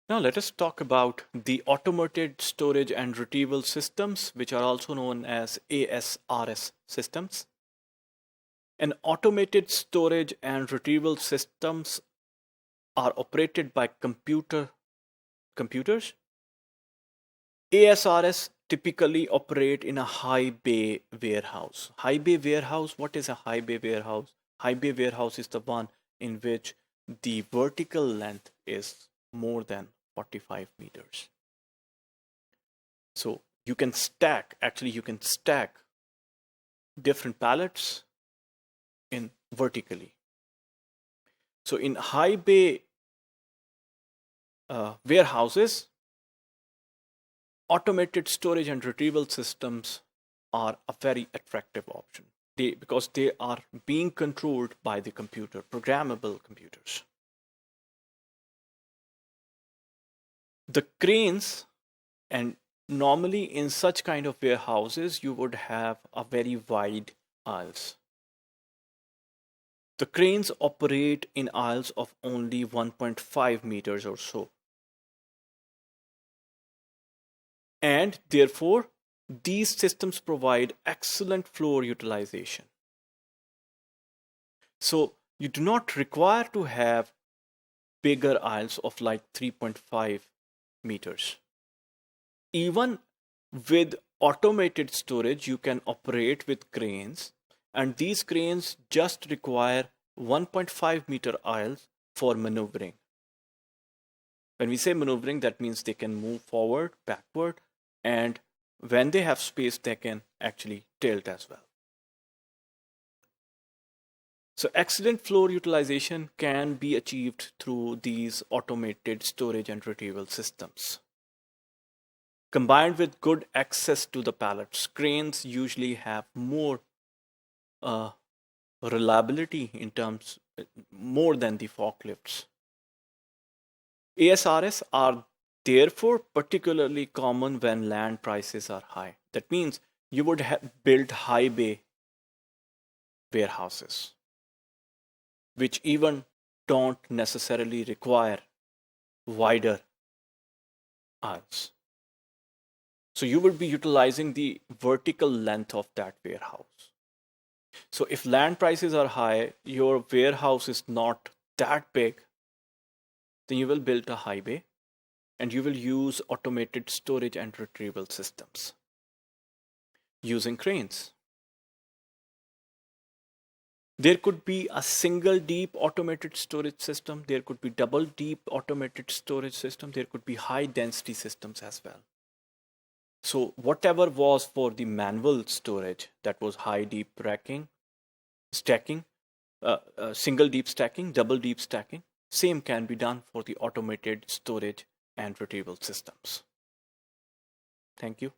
Now let us talk about the automated storage and retrieval systems, which are also known as ASRS systems. An automated storage and retrieval systems are operated by computers. ASRS typically operate in a high bay warehouse. High bay warehouse, what is a high bay warehouse? High bay warehouse is the one in which the vertical length is more than 45 meters. So you can stack different pallets in vertically. So in high bay warehouses, automated storage and retrieval systems are a very attractive option because they are being controlled by the computer, programmable computers. The cranes, and normally in such kind of warehouses, you would have a very wide aisles. The cranes operate in aisles of only 1.5 meters or so. And therefore, these systems provide excellent floor utilization. So you do not require to have bigger aisles of like 3.5 meters. Even with automated storage, you can operate with cranes, and these cranes just require 1.5 meter aisles for maneuvering. When we say maneuvering, that means they can move forward, backward, and when they have space, they can actually tilt as well. So excellent floor utilization can be achieved through these automated storage and retrieval systems. Combined with good access to the pallets, cranes usually have more reliability in terms more than the forklifts. ASRS are therefore particularly common when land prices are high. That means you would build high bay warehouses, which even don't necessarily require wider aisles. So you would be utilizing the vertical length of that warehouse. So if land prices are high, your warehouse is not that big, then you will build a high bay and you will use automated storage and retrieval systems using cranes. There could be a single deep automated storage system. There could be double deep automated storage system. There could be high density systems as well. So whatever was for the manual storage, that was high deep stacking, single deep stacking, double deep stacking, same can be done for the automated storage and retrieval systems. Thank you.